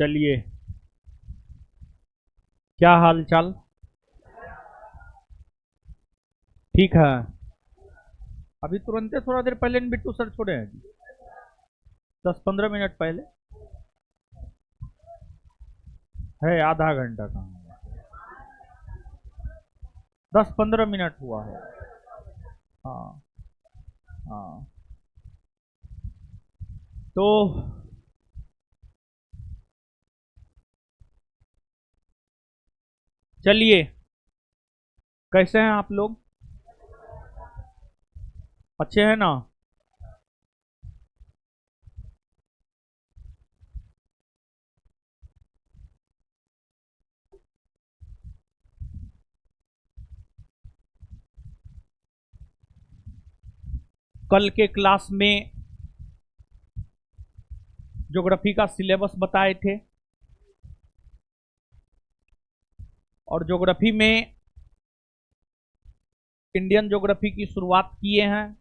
चलिए, क्या हाल चाल। ठीक है। अभी तुरंत थोड़ा देर पहले बिट्टू सर छोड़े हैं जी। 10-15 मिनट पहले है, आधा घंटा कहाँ, 10-15 मिनट हुआ है। हाँ। हाँ। तो चलिए, कैसे हैं आप लोग? अच्छे हैं ना? कल के क्लास में ज्योग्राफी का सिलेबस बताए थे, और ज्योग्राफी में इंडियन ज्योग्राफी की शुरुआत किए हैं।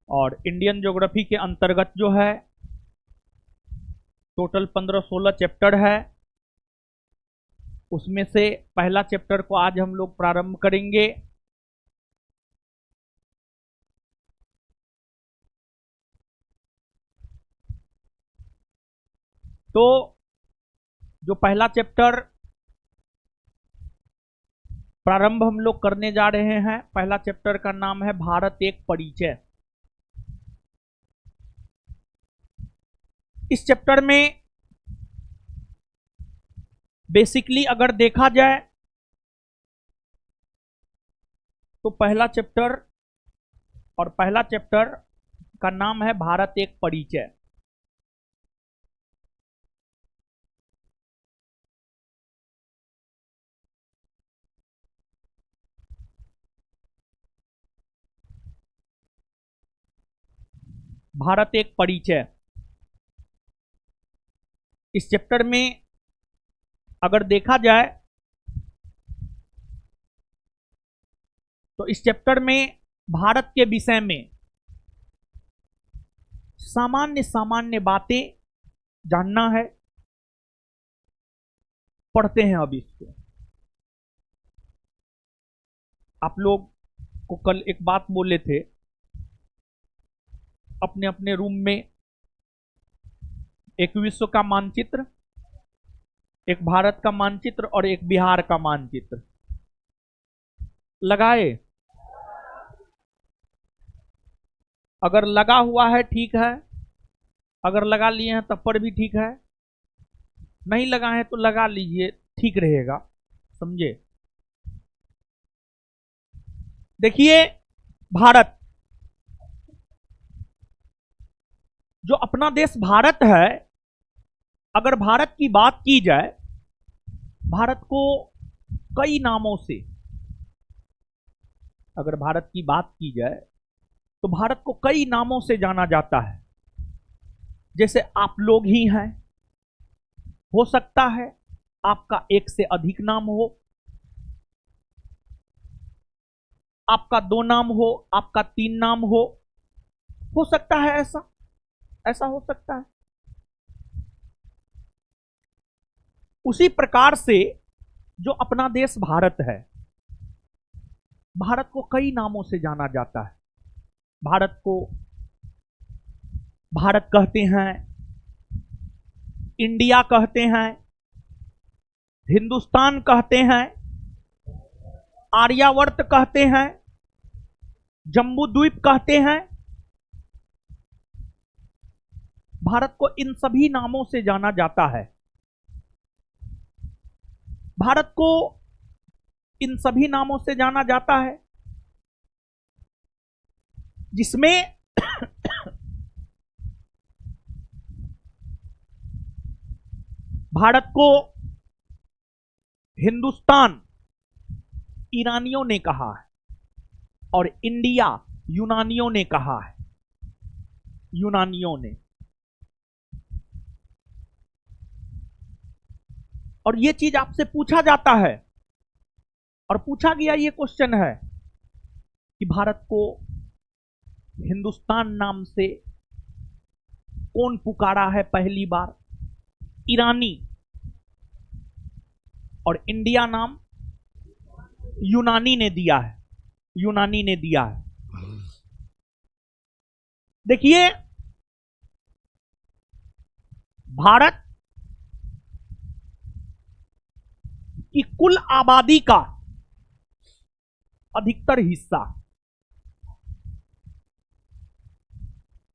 और इंडियन ज्योग्राफी के अंतर्गत जो है टोटल 15-16 चैप्टर है। उसमें से पहला चैप्टर को आज हम लोग प्रारंभ करेंगे। तो जो पहला चैप्टर प्रारंभ हम लोग करने जा रहे हैं, पहला चैप्टर का नाम है भारत एक परिचय। इस चैप्टर में बेसिकली अगर देखा जाए तो पहला चैप्टर का नाम है भारत एक परिचय। भारत एक परिचय। इस चैप्टर में अगर देखा जाए तो इस चैप्टर में भारत के विषय में सामान्य सामान्य बातें जानना है। पढ़ते हैं अब इसको। आप लोग को कल एक बात बोले थे, अपने अपने रूम में एक विश्व का मानचित्र, एक भारत का मानचित्र और एक बिहार का मानचित्र लगाए। अगर लगा हुआ है ठीक है, अगर लगा लिए हैं तब पर भी ठीक है, नहीं लगा है तो लगा लीजिए, ठीक रहेगा। समझे? देखिए, भारत, जो अपना देश भारत है, अगर भारत की बात की जाए, भारत को कई नामों से, अगर भारत की बात की जाए तो भारत को कई नामों से जाना जाता है। जैसे आप लोग ही हैं, हो सकता है आपका एक से अधिक नाम आपका 2 नाम हो, आपका 3 नाम हो सकता है ऐसा, ऐसा हो सकता है। उसी प्रकार से जो अपना देश भारत है, भारत को कई नामों से जाना जाता है। भारत को भारत कहते हैं, इंडिया कहते हैं, हिंदुस्तान कहते हैं, आर्यावर्त कहते हैं, जम्बू द्वीप कहते हैं। भारत को इन सभी नामों से जाना जाता है। भारत को इन सभी नामों से जाना जाता है, जिसमें भारत को हिंदुस्तान ईरानियों ने कहा है और इंडिया यूनानियों ने कहा है। यूनानियों ने। और यह चीज आपसे पूछा जाता है, और पूछा गया ये क्वेश्चन है कि भारत को हिंदुस्तान नाम से कौन पुकारा है पहली बार? ईरानी। और इंडिया नाम यूनानी ने दिया है, यूनानी ने दिया है। देखिए, भारत की कुल आबादी का अधिकतर हिस्सा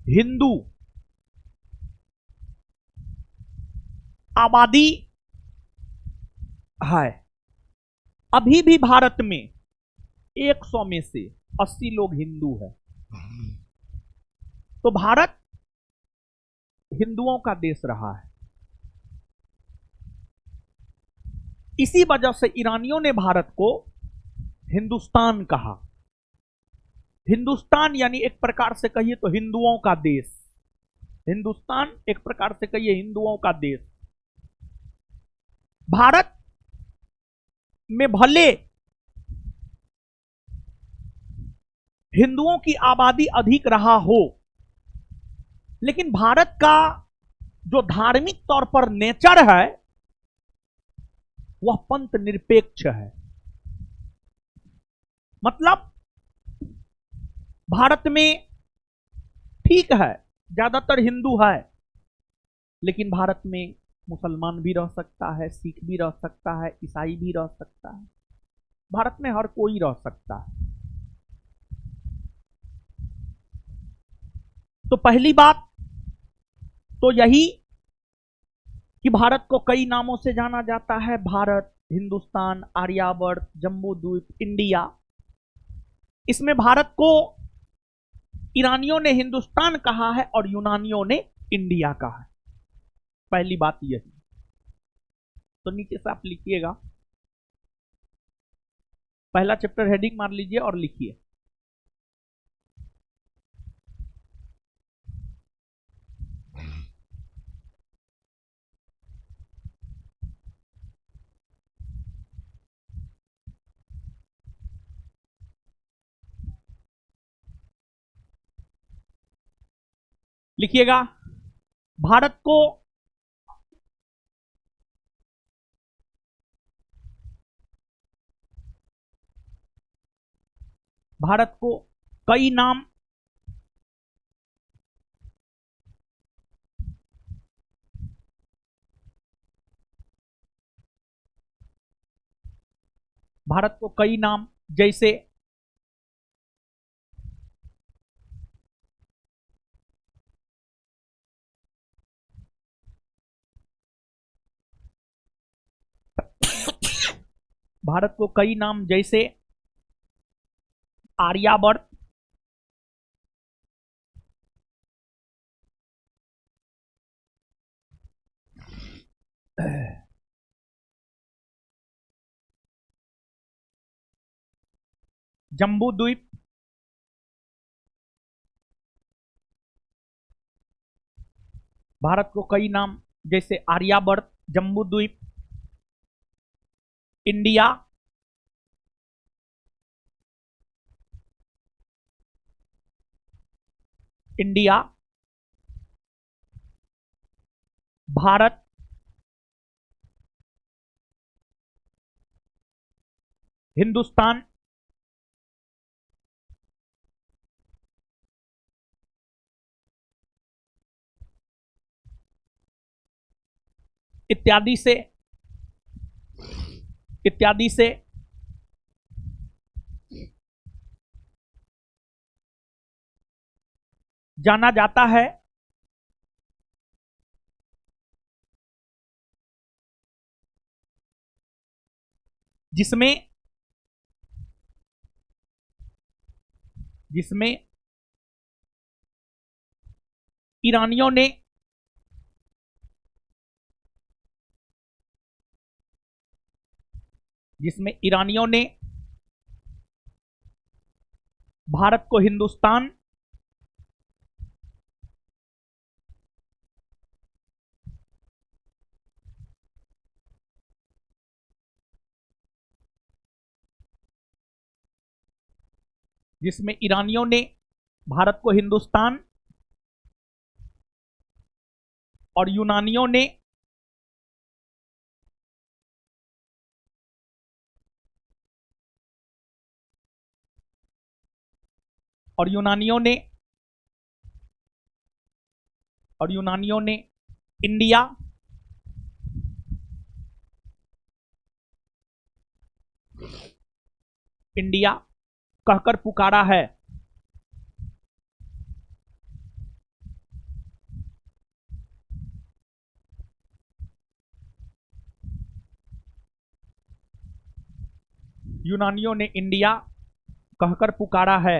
हिंदू आबादी है। अभी भी भारत में 100 में से 80 लोग हिंदू हैं। तो भारत हिंदुओं का देश रहा है। इसी वजह से ईरानियों ने भारत को हिंदुस्तान कहा। हिंदुस्तान यानी एक प्रकार से कहिए तो हिंदुओं का देश। हिंदुस्तान एक प्रकार से कहिए हिंदुओं का देश। भारत में भले हिंदुओं की आबादी अधिक रहा हो, लेकिन भारत का जो धार्मिक तौर पर नेचर है वह पंथ निरपेक्ष है। मतलब भारत में ठीक है ज्यादातर हिंदू है, लेकिन भारत में मुसलमान भी रह सकता है, सिख भी रह सकता है, ईसाई भी रह सकता है। भारत में हर कोई रह सकता है। तो पहली बात तो यही कि भारत को कई नामों से जाना जाता है। भारत, हिंदुस्तान, आर्यावर्त, जम्बूद्वीप, इंडिया। इसमें भारत को ईरानियों ने हिंदुस्तान कहा है और यूनानियों ने इंडिया कहा है। पहली बात यही। तो नीचे से आप लिखिएगा, पहला चैप्टर हेडिंग मार लीजिए और लिखिए लिखिएगा भारत को कई नाम जैसे भारत को कई नाम जैसे आर्यावर्त, जम्बूद्वीप, भारत को कई नाम जैसे आर्यावर्त, जम्बूद्वीप, इंडिया, इंडिया, भारत, हिंदुस्तान, इत्यादि से जाना जाता है। जिसमें ईरानियों ने भारत को हिंदुस्तान, जिसमें ईरानियों ने भारत को हिंदुस्तान, और यूनानियों ने इंडिया इंडिया कहकर पुकारा है। यूनानियों ने इंडिया कहकर पुकारा है।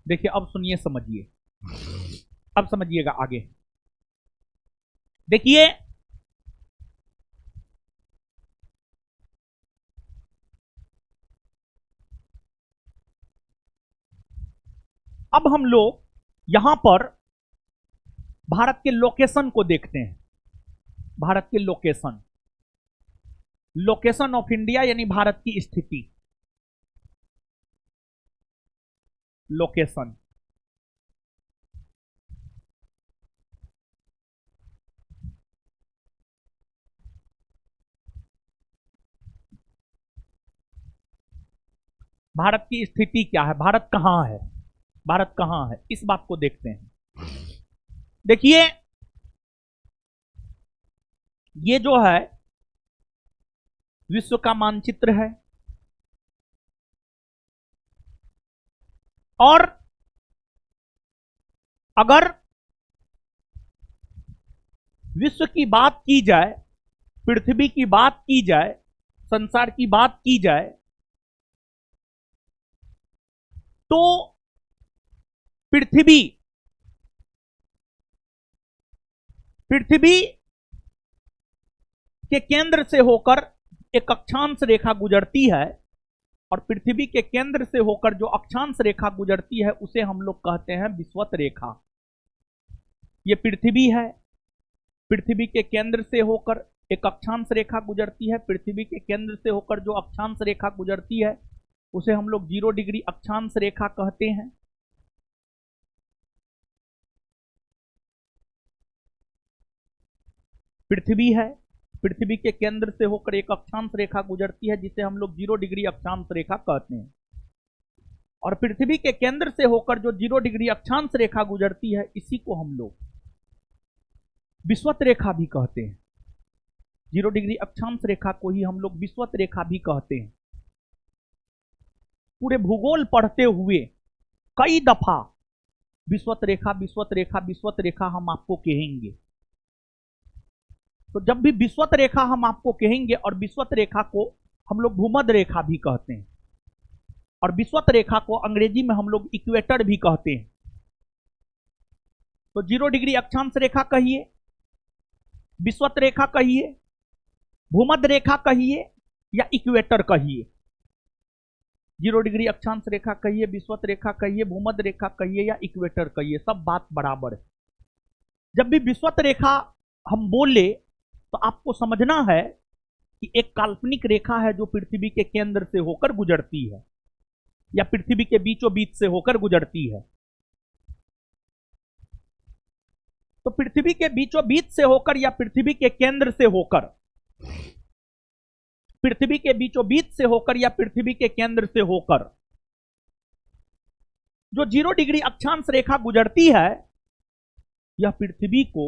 देखिए अब सुनिए, समझिए, अब समझिएगा आगे। देखिए अब हम लोग यहां पर भारत के लोकेशन को देखते हैं। भारत के लोकेशन ऑफ इंडिया यानी भारत की स्थिति। लोकेशन भारत की स्थिति क्या है, भारत कहां है, भारत कहां है, इस बात को देखते हैं। देखिए ये जो है विश्व का मानचित्र है और अगर विश्व की बात की जाए, पृथ्वी की बात की जाए, संसार की बात की जाए तो पृथ्वी के केंद्र से होकर एक अक्षांश रेखा गुजरती है और पृथ्वी के केंद्र से होकर जो अक्षांश रेखा गुजरती है उसे हम लोग कहते हैं विषुवत रेखा। ये पृथ्वी है, पृथ्वी के केंद्र से होकर एक अक्षांश रेखा गुजरती है। पृथ्वी के केंद्र से होकर जो अक्षांश रेखा गुजरती है उसे हम लोग 0 डिग्री अक्षांश रेखा कहते हैं। पृथ्वी है, पृथ्वी के केंद्र से होकर एक अक्षांश रेखा गुजरती है जिसे हम लोग 0 डिग्री अक्षांश रेखा कहते हैं। और पृथ्वी के केंद्र से होकर जो 0 डिग्री अक्षांश रेखा गुजरती है इसी को हम लोग विषुवत रेखा भी कहते हैं। 0 डिग्री अक्षांश रेखा को ही हम लोग विषुवत रेखा भी कहते हैं। पूरे भूगोल पढ़ते हुए कई दफा विषुवत रेखा विषुवत रेखा विषुवत रेखा हम आपको कहेंगे। तो जब भी विषुवत रेखा हम आपको कहेंगे, और विषुवत रेखा को हम लोग भूमध्य रेखा भी कहते हैं और विषुवत रेखा को अंग्रेजी में हम लोग इक्वेटर भी कहते हैं। तो 0 डिग्री अक्षांश रेखा कहिए, विषुवत रेखा कहिए, भूमध्य रेखा कहिए या इक्वेटर कहिए। 0 डिग्री अक्षांश रेखा कहिए, विषुवत रेखा कहिए, भूमध्य रेखा कहिए या इक्वेटर कहिए, सब बात बराबर है। जब भी विषुवत रेखा हम बोले तो आपको समझना है कि एक काल्पनिक रेखा है जो पृथ्वी के केंद्र से होकर गुजरती है या पृथ्वी के बीचों बीच से होकर गुजरती है। तो पृथ्वी के बीचों बीच से होकर या पृथ्वी के केंद्र से होकर, पृथ्वी के बीचों बीच से होकर या पृथ्वी के केंद्र से होकर जो 0 डिग्री अक्षांश रेखा गुजरती है यह पृथ्वी को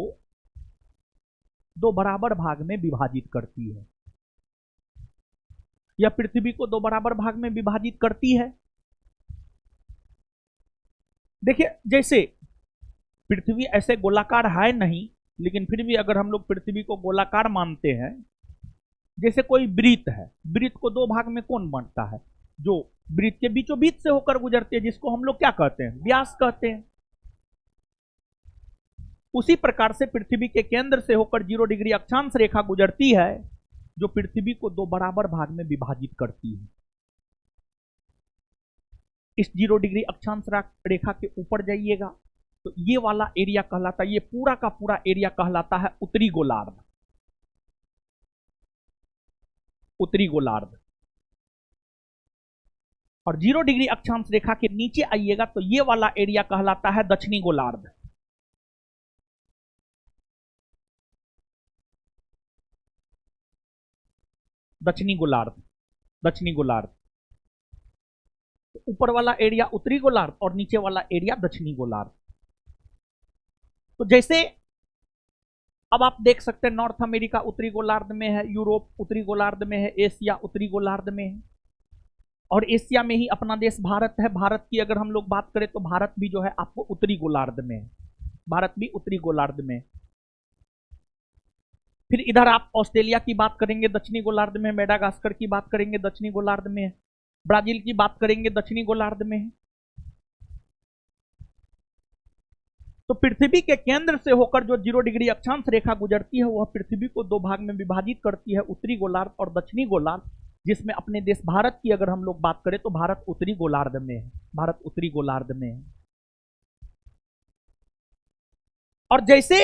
2 बराबर भाग में विभाजित करती है। यह पृथ्वी को 2 बराबर भाग में विभाजित करती है। देखिए जैसे पृथ्वी ऐसे गोलाकार है नहीं, लेकिन फिर भी अगर हम लोग पृथ्वी को गोलाकार मानते हैं, जैसे कोई वृत्त है, वृत्त को 2 भाग में कौन बांटता है? जो वृत्त के बीचों बीच से होकर गुजरती है, जिसको हम लोग क्या कहते हैं? व्यास कहते हैं। उसी प्रकार से पृथ्वी के केंद्र से होकर 0 डिग्री अक्षांश रेखा गुजरती है जो पृथ्वी को 2 बराबर भाग में विभाजित करती है। इस 0 डिग्री अक्षांश रेखा के ऊपर जाइएगा तो ये वाला एरिया कहलाता है, ये पूरा का पूरा एरिया कहलाता है उत्तरी गोलार्ध। उत्तरी गोलार्ध। और 0 डिग्री अक्षांश रेखा के नीचे आइएगा तो ये वाला एरिया कहलाता है दक्षिणी गोलार्ध। दक्षिणी गोलार्ध, दक्षिणी गोलार्ध। ऊपर वाला एरिया उत्तरी गोलार्ध और नीचे वाला एरिया दक्षिणी गोलार्ध। तो जैसे अब आप देख सकते हैं नॉर्थ अमेरिका उत्तरी गोलार्ध में है, यूरोप उत्तरी गोलार्ध में है, एशिया उत्तरी गोलार्ध में है, और एशिया में ही अपना देश भारत है। भारत की अगर हम लोग बात करें तो भारत भी जो है आपको उत्तरी गोलार्ध में है, भारत भी उत्तरी गोलार्ध में। फिर इधर आप ऑस्ट्रेलिया की बात करेंगे दक्षिणी गोलार्ध में, मेडागास्कर की बात करेंगे दक्षिणी गोलार्ध में, ब्राजील की बात करेंगे दक्षिणी गोलार्ध में। तो पृथ्वी के केंद्र से होकर जो 0 डिग्री अक्षांश रेखा गुजरती है वह पृथ्वी को दो भाग में विभाजित करती है, उत्तरी गोलार्ध और दक्षिणी गोलार्ध, जिसमें अपने देश भारत की अगर हम लोग बात करें तो भारत उत्तरी गोलार्ध में है, भारत उत्तरी गोलार्ध में है। और जैसे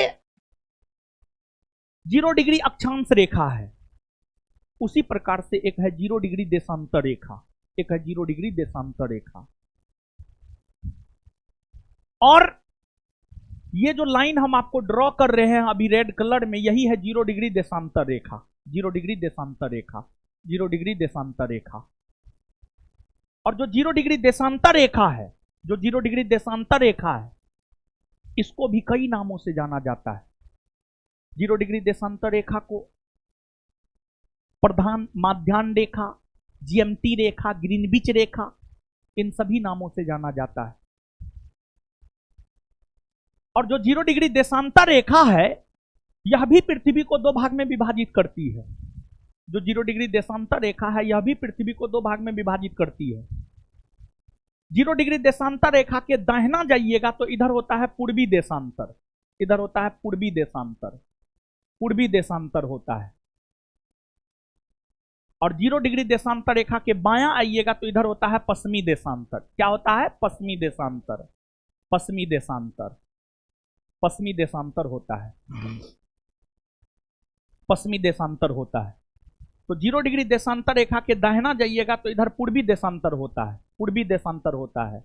0 डिग्री अक्षांश रेखा है उसी प्रकार से एक है 0 डिग्री देशांतर रेखा, एक है 0 डिग्री देशांतर रेखा। और ये जो लाइन हम आपको ड्रॉ कर रहे हैं अभी रेड कलर में, यही है 0 डिग्री देशांतर रेखा, 0 डिग्री देशांतर रेखा, 0 डिग्री देशांतर रेखा। और जो 0 डिग्री देशांतर रेखा है, जो 0 डिग्री देशांतर रेखा है, इसको भी कई नामों से जाना जाता है। 0 डिग्री देशांतर रेखा को प्रधान माध्याह्न रेखा, जीएमटी रेखा, ग्रीनविच रेखा, इन सभी नामों से जाना जाता है। और जो 0 डिग्री देशांतर रेखा है यह भी पृथ्वी को दो भाग में विभाजित करती है। जो 0 डिग्री देशांतर रेखा है यह भी पृथ्वी को दो भाग में विभाजित करती है। 0 डिग्री देशांतर रेखा के दाहिना जाइएगा तो इधर होता है पूर्वी देशांतर, इधर होता है पूर्वी देशांतर, पूर्वी देशांतर होता है। और 0 डिग्री देशांतर रेखा के बायां आइएगा तो इधर होता है पश्चिमी देशांतर। क्या होता है? पश्चिमी देशांतर, पश्चिमी देशांतर, पश्चिमी देशांतर होता है, पश्चिमी देशांतर होता है। तो 0 डिग्री देशांतर रेखा के दाहिना जाइएगा तो इधर पूर्वी देशांतर होता है, पूर्वी देशांतर होता है।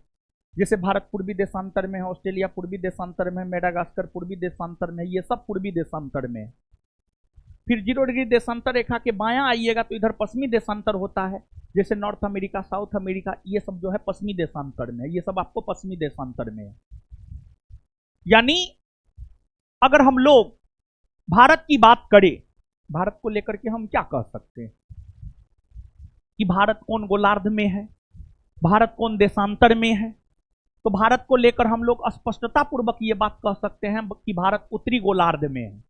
जैसे भारत पूर्वी देशांतर में है, ऑस्ट्रेलिया पूर्वी देशांतर में है, मेडागास्कर पूर्वी देशांतर में है, ये सब पूर्वी देशांतर में है। फिर 0 डिग्री देशांतर रेखा के बायां आइएगा तो इधर पश्चिमी देशांतर होता है। जैसे नॉर्थ अमेरिका, साउथ अमेरिका, ये सब जो है पश्चिमी देशांतर में है, ये सब आपको पश्चिमी देशांतर में है। यानी अगर हम लोग भारत की बात करें, भारत को लेकर के हम क्या कह सकते हैं कि भारत कौन गोलार्ध में है, भारत कौन देशांतर में है? तो भारत को लेकर हम लोग स्पष्टता पूर्वक ये बात कह सकते हैं कि भारत उत्तरी गोलार्ध में है।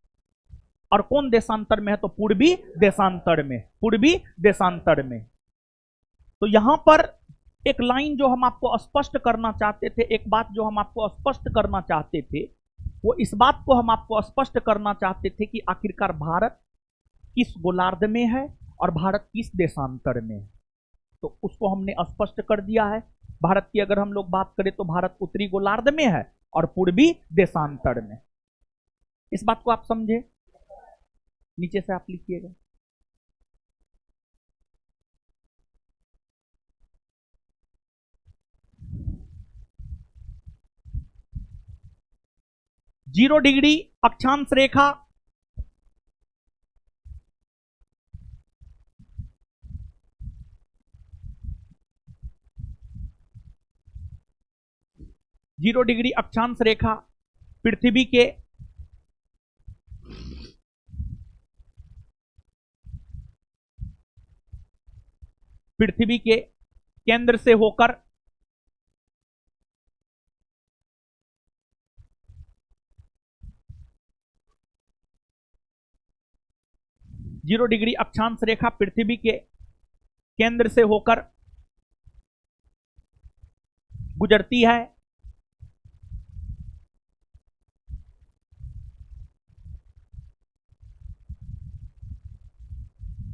और कौन देशांतर में है? तो पूर्वी देशांतर में, पूर्वी देशांतर में। तो यहां पर एक लाइन जो हम आपको स्पष्ट करना चाहते थे, एक बात जो हम आपको स्पष्ट करना चाहते थे, वो इस बात को हम आपको स्पष्ट करना चाहते थे कि आखिरकार भारत किस गोलार्ध में है और भारत किस देशांतर में है। तो उसको हमने स्पष्ट कर दिया है। भारत की अगर हम लोग बात करें तो भारत उत्तरी गोलार्ध में है और पूर्वी देशांतर में। इस बात को आप समझे? नीचे से आप लिखिएगा। जीरो डिग्री अक्षांश रेखा जीरो डिग्री अक्षांश रेखा पृथ्वी के केंद्र से होकर जीरो डिग्री अक्षांश रेखा पृथ्वी के केंद्र से होकर गुजरती है।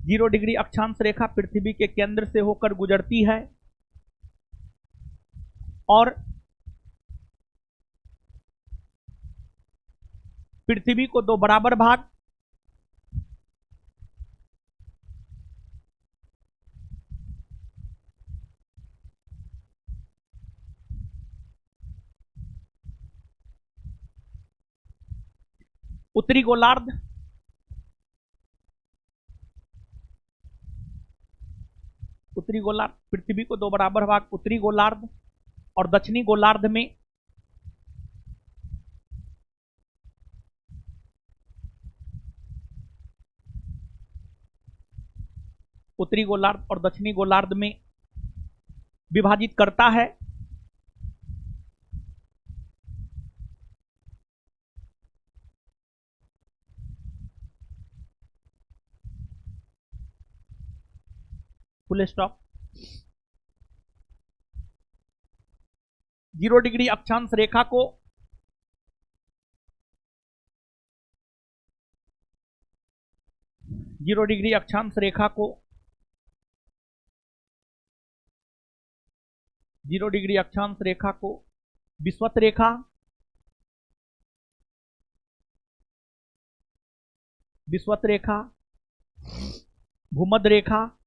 जीरो डिग्री अक्षांश रेखा पृथ्वी के केंद्र से होकर गुजरती है और पृथ्वी को दो बराबर भाग उत्तरी गोलार्ध, उत्तरी गोलार्ध पृथ्वी को दो बराबर भाग उत्तरी गोलार्ध और दक्षिणी गोलार्ध में उत्तरी गोलार्ध और दक्षिणी गोलार्ध में विभाजित करता है। Full stop. 0 डिग्री अक्षांश रेखा को 0 डिग्री अक्षांश रेखा को 0 डिग्री अक्षांश रेखा को विषुवत रेखा, विषुवत रेखा, भूमध्य रेखा,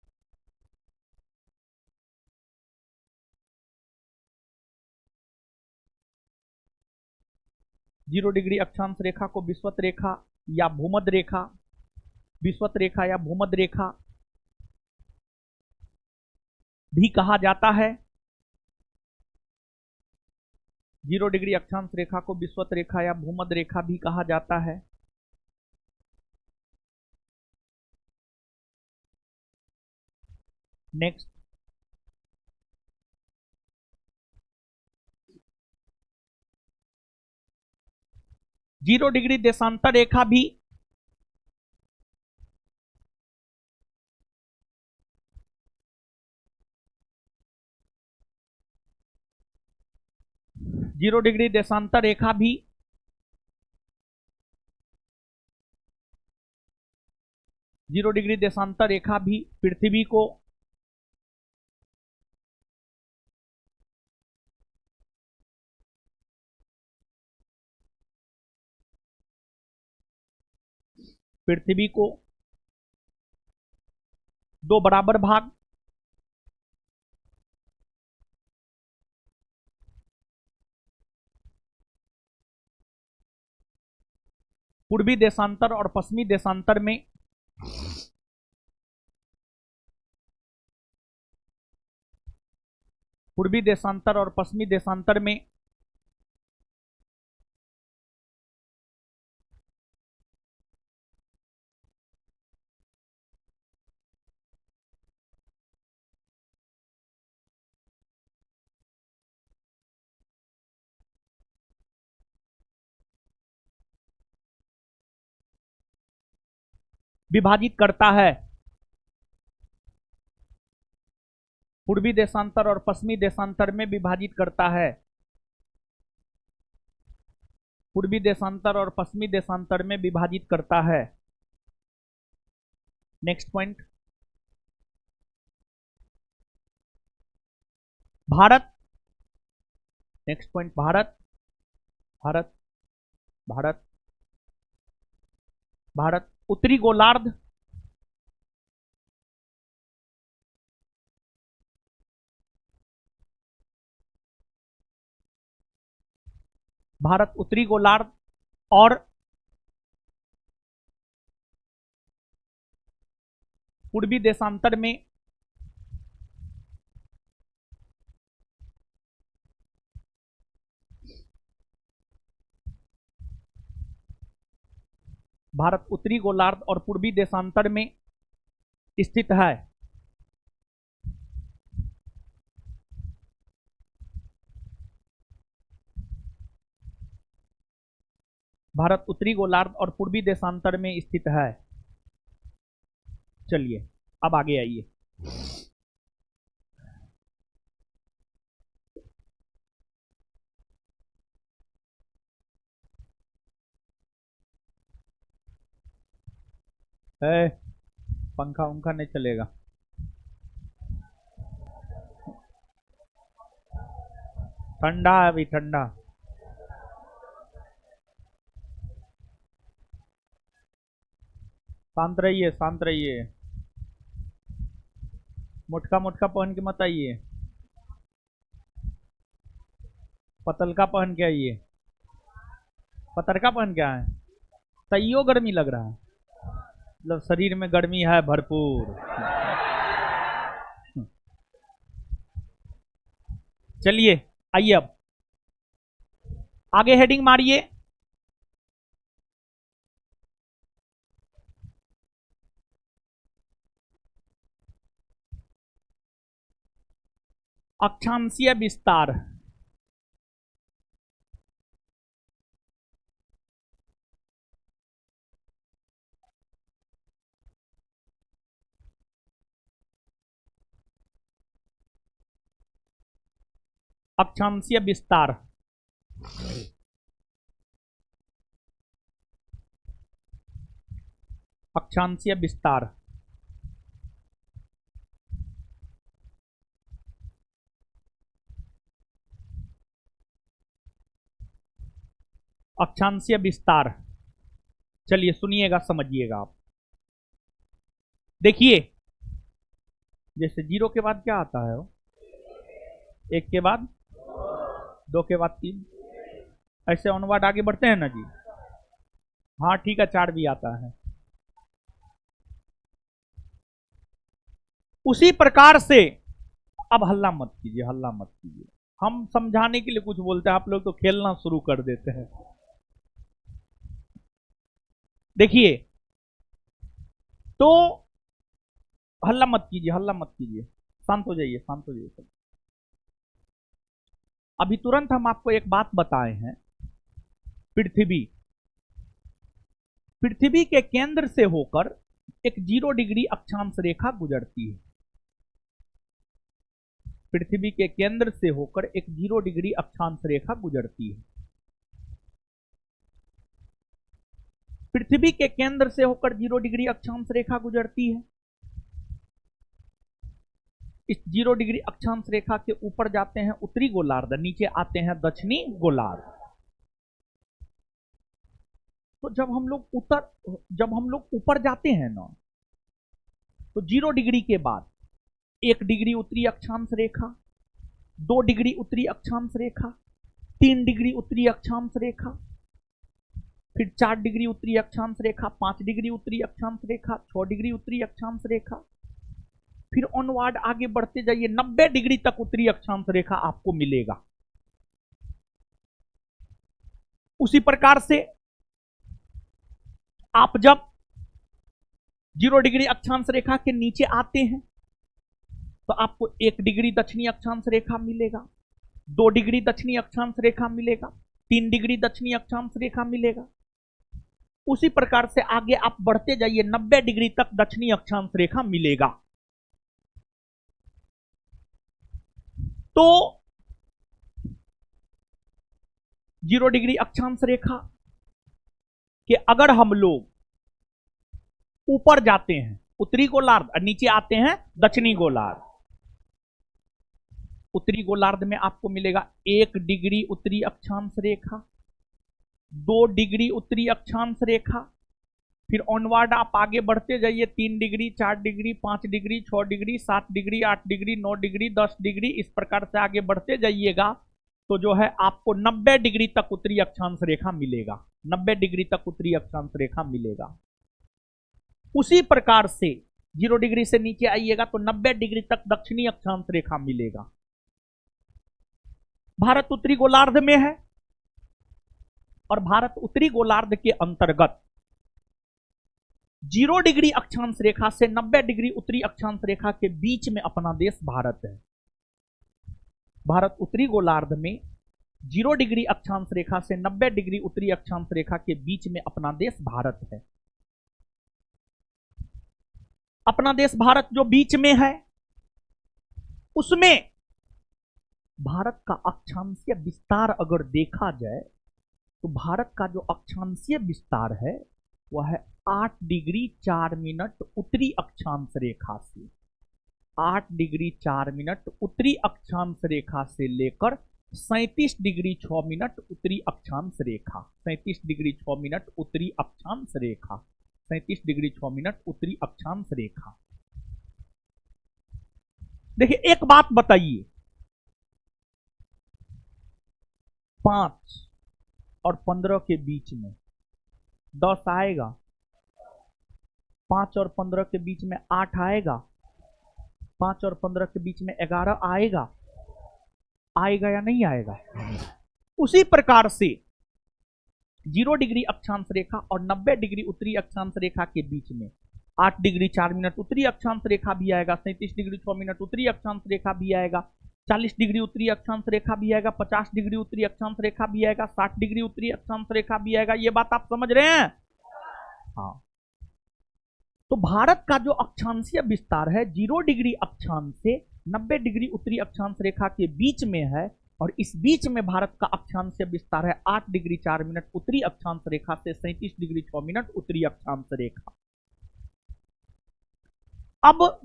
जीरो डिग्री अक्षांश रेखा को विषुवत रेखा या भूमध्य रेखा, विषुवत रेखा या भूमध्य रेखा भी कहा जाता है। 0 डिग्री अक्षांश रेखा को विषुवत रेखा या भूमध्य रेखा भी कहा जाता है। नेक्स्ट, जीरो डिग्री देशांतर रेखा भी जीरो डिग्री देशांतर रेखा भी जीरो डिग्री देशांतर रेखा भी पृथ्वी को दो बराबर भाग पूर्वी देशांतर और पश्चिमी देशांतर में पूर्वी देशांतर और पश्चिमी देशांतर में विभाजित करता है। पूर्वी देशांतर और पश्चिमी देशांतर में विभाजित करता है। पूर्वी देशांतर और पश्चिमी देशांतर में विभाजित करता है। Next point, Bharat. Next point, Bharat Bharat Bharat Bharat उत्तरी गोलार्ध भारत उत्तरी गोलार्ध और पूर्वी देशांतर में भारत उत्तरी गोलार्ध और पूर्वी देशांतर में स्थित है। भारत उत्तरी गोलार्ध और पूर्वी देशांतर में स्थित है। चलिए अब आगे आइए। पंखा उंखा नहीं चलेगा। ठंडा है अभी, ठंडा। शांत रहिए, शांत रहिए। मोटका मोटका पहन के मत आइए, पतलका पहन के आइए। पतरका पहन के आए तैयो गर्मी लग रहा है, मतलब शरीर में गर्मी है भरपूर। चलिए आइए अब आगे हेडिंग मारिए। अक्षांशीय विस्तार। अक्षांशीय विस्तार। अक्षांशीय विस्तार। अक्षांशीय विस्तार। चलिए सुनिएगा, समझिएगा आप। देखिए, जैसे 0 के बाद क्या आता है, 1 के बाद 2 के बाद 3, ऐसे ऑनवर्ड आगे बढ़ते हैं ना जी। हाँ ठीक है, 4 भी आता है। उसी प्रकार से, अब हल्ला मत कीजिए, हल्ला मत कीजिए, हम समझाने के लिए कुछ बोलते हैं, आप लोग तो खेलना शुरू कर देते हैं। देखिए, तो हल्ला मत कीजिए, हल्ला मत कीजिए, शांत हो जाइए, शांत हो जाइए। अभी तुरंत हम आपको एक बात बताए हैं। पृथ्वी, पृथ्वी के केंद्र से होकर एक 0 डिग्री अक्षांश रेखा गुजरती है। पृथ्वी के केंद्र से होकर एक 0 डिग्री अक्षांश रेखा गुजरती है। पृथ्वी के केंद्र से होकर 0 डिग्री अक्षांश रेखा गुजरती है। इस 0 डिग्री अक्षांश रेखा के ऊपर जाते हैं उत्तरी गोलार्ध, नीचे आते हैं दक्षिणी गोलार्ध। तो जब हम लोग ऊपर जाते हैं ना, तो 0 डिग्री के बाद 1 डिग्री उत्तरी अक्षांश रेखा, 2 डिग्री उत्तरी अक्षांश रेखा, 3 डिग्री उत्तरी अक्षांश रेखा, फिर 4 डिग्री उत्तरी अक्षांश रेखा, 5 डिग्री उत्तरी अक्षांश रेखा, 6 डिग्री उत्तरी अक्षांश रेखा, फिर ऑनवर्ड आगे बढ़ते जाइए, 90 डिग्री तक उत्तरी अक्षांश रेखा आपको मिलेगा। उसी प्रकार से आप जब 0 डिग्री अक्षांश रेखा के नीचे आते हैं, तो आपको 1 डिग्री दक्षिणी अक्षांश रेखा मिलेगा, 2 डिग्री दक्षिणी अक्षांश रेखा मिलेगा, 3 डिग्री दक्षिणी अक्षांश रेखा मिलेगा। उसी प्रकार से आगे आप बढ़ते जाइए, 90 डिग्री तक दक्षिणी अक्षांश रेखा मिलेगा। तो 0 डिग्री अक्षांश रेखा कि अगर हम लोग ऊपर जाते हैं उत्तरी गोलार्ध और नीचे आते हैं दक्षिणी गोलार्ध, उत्तरी गोलार्ध में आपको मिलेगा 1 डिग्री उत्तरी अक्षांश रेखा, 2 डिग्री उत्तरी अक्षांश रेखा, फिर ऑनवर्ड आप आगे बढ़ते जाइए, 3 degree, 4 degree, 5 degree, 6 degree, 7 degree, 8 degree, 9 degree, 10 degree, इस प्रकार से आगे बढ़ते जाइएगा, तो जो है आपको 90 डिग्री तक उत्तरी अक्षांश रेखा मिलेगा। 90 डिग्री तक उत्तरी अक्षांश रेखा मिलेगा। उसी प्रकार से 0 डिग्री से नीचे आइएगा तो 90 डिग्री तक दक्षिणी अक्षांश रेखा मिलेगा। भारत उत्तरी गोलार्ध में है और भारत उत्तरी गोलार्ध के अंतर्गत 0 डिग्री अक्षांश रेखा से 90 डिग्री उत्तरी अक्षांश रेखा के बीच में अपना देश भारत है। भारत उत्तरी गोलार्ध में 0 डिग्री अक्षांश रेखा से 90 डिग्री उत्तरी अक्षांश रेखा के बीच में अपना देश भारत है। अपना देश भारत जो बीच में है, उसमें भारत का अक्षांशीय विस्तार अगर देखा जाए तो भारत का जो अक्षांशीय विस्तार है वह है 8 डिग्री 4 मिनट उत्तरी अक्षांश रेखा से, 8 डिग्री 4 मिनट उत्तरी अक्षांश रेखा से लेकर 37 डिग्री 6 मिनट उत्तरी अक्षांश रेखा, 37 डिग्री 6 मिनट उत्तरी अक्षांश रेखा, 37 डिग्री 6 मिनट उत्तरी अक्षांश रेखा। देखिए एक बात बताइए, 5 और 15 के बीच में 10 आएगा, 5 और 15 के बीच में 8 आएगा, 5 और 15 के बीच में 11 आएगा, आएगा या नहीं आएगा? उसी प्रकार से 0 डिग्री अक्षांश रेखा और 90 डिग्री उत्तरी अक्षांश रेखा के बीच में 8 डिग्री 4 मिनट उत्तरी अक्षांश रेखा भी आएगा, 37 डिग्री 6 मिनट उत्तरी अक्षांश रेखा भी आएगा, 40 डिग्री उत्तरी अक्षांश रेखा भी आएगा, 50 डिग्री उत्तरी अक्षांश रेखा भी आएगा, 60 डिग्री उत्तरी अक्षांश रेखा भी आएगा। ये बात आप समझ रहे हैं? हाँ। तो भारत का जो अक्षांशीय विस्तार है 0 डिग्री अक्षांश से 90 डिग्री उत्तरी अक्षांश रेखा के बीच में है, और इस बीच में भारत का अक्षांशीय विस्तार है 8 डिग्री 4 मिनट उत्तरी अक्षांश रेखा से 37 डिग्री 6 मिनट उत्तरी अक्षांश रेखा। अब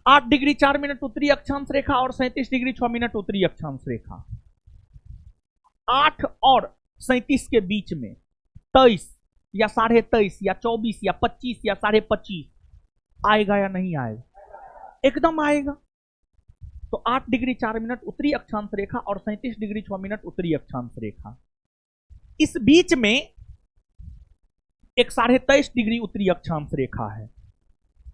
8 डिग्री 4 मिनट उत्तरी अक्षांश रेखा और 37 डिग्री 6 मिनट उत्तरी अक्षांश रेखा, 8 और 37 के बीच में 23 या 23.5 या 24 या 25 या 25.5 आएगा या नहीं आएगा? एकदम आएगा। तो 8 डिग्री 4 मिनट उत्तरी अक्षांश रेखा और 37 डिग्री 6 मिनट उत्तरी अक्षांश रेखा, इस बीच में एक 23.5 डिग्री उत्तरी अक्षांश रेखा है,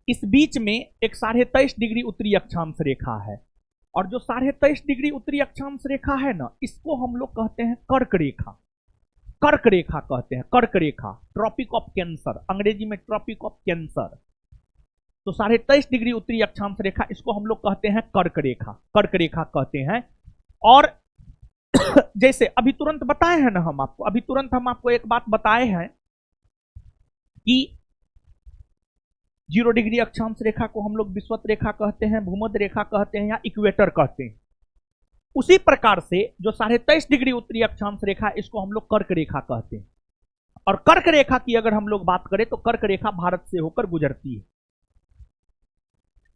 इस बीच में एक 23.5 डिग्री उत्तरी अक्षांश रेखा है, और जो 23.5 डिग्री उत्तरी अक्षांश रेखा है ना, इसको हम लोग कहते हैं कर्क रेखा। कर्क रेखा कहते हैं, कर्क रेखा, ट्रॉपिक ऑफ कैंसर, अंग्रेजी में ट्रॉपिक ऑफ कैंसर। तो 23.5 डिग्री उत्तरी अक्षांश रेखा, इसको हम लोग कहते हैं कर्क रेखा, कर्क रेखा कहते हैं। और जैसे अभी तुरंत बताए हैं ना हम आपको, अभी तुरंत हम आपको एक बात बताए हैं कि 0 डिग्री अक्षांश रेखा को हम लोग विषुवत रेखा कहते हैं, भूमध्य रेखा कहते हैं, या इक्वेटर कहते हैं। उसी प्रकार से जो 23.5 डिग्री उत्तरी अक्षांश रेखा, इसको हम लोग कर्क रेखा कहते हैं। और कर्क रेखा की अगर हम लोग बात करें तो कर्क रेखा भारत से होकर गुजरती है।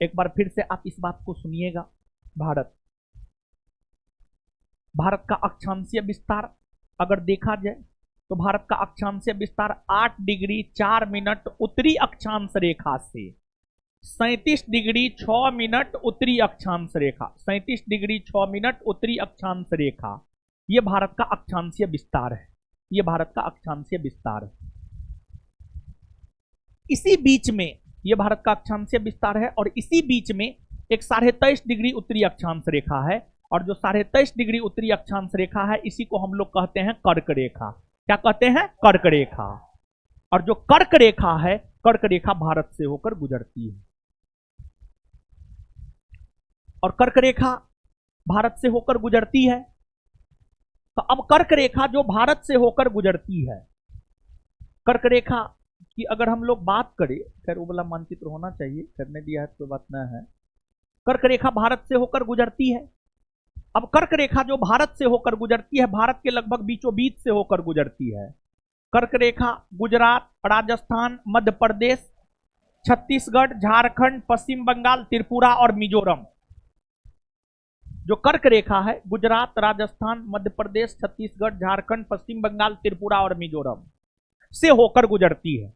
एक बार फिर से आप इस बात को सुनिएगा। भारत का अक्षांशीय विस्तार अगर देखा जाए तो भारत का अक्षांशीय विस्तार 8 डिग्री 4 मिनट उत्तरी अक्षांश रेखा से 37 डिग्री 6 मिनट उत्तरी अक्षांश रेखा, 37 डिग्री 6 मिनट उत्तरी अक्षांश रेखा, यह भारत का अक्षांशीय विस्तार है, यह भारत का अक्षांशीय विस्तार है। इसी बीच में यह भारत का अक्षांशीय विस्तार है, और इसी बीच में एक 23.5 डिग्री उत्तरी अक्षांश रेखा है, और जो 23.5 डिग्री उत्तरी अक्षांश रेखा है, इसी को हम लोग कहते हैं कर्क रेखा। क्या कहते हैं? कर्क रेखा। और जो कर्क रेखा है, कर्क रेखा भारत से होकर गुजरती है, और कर्क रेखा भारत से होकर गुजरती है। तो अब कर्क रेखा जो भारत से होकर गुजरती है, कर्क रेखा की अगर हम लोग बात करें, खैर वो वाला मानचित्र होना चाहिए, करने दिया है तो बात ना है। कर्क रेखा भारत से होकर गुजरती है। अब कर्क रेखा जो भारत से होकर गुजरती है, भारत के लगभग बीचों बीच से होकर गुजरती है। कर्क रेखा गुजरात, राजस्थान, मध्य प्रदेश, छत्तीसगढ़, झारखंड, पश्चिम बंगाल, त्रिपुरा और मिजोरम, जो कर्क रेखा है गुजरात, राजस्थान, मध्य प्रदेश, छत्तीसगढ़, झारखंड, पश्चिम बंगाल, त्रिपुरा और मिजोरम से होकर गुजरती है।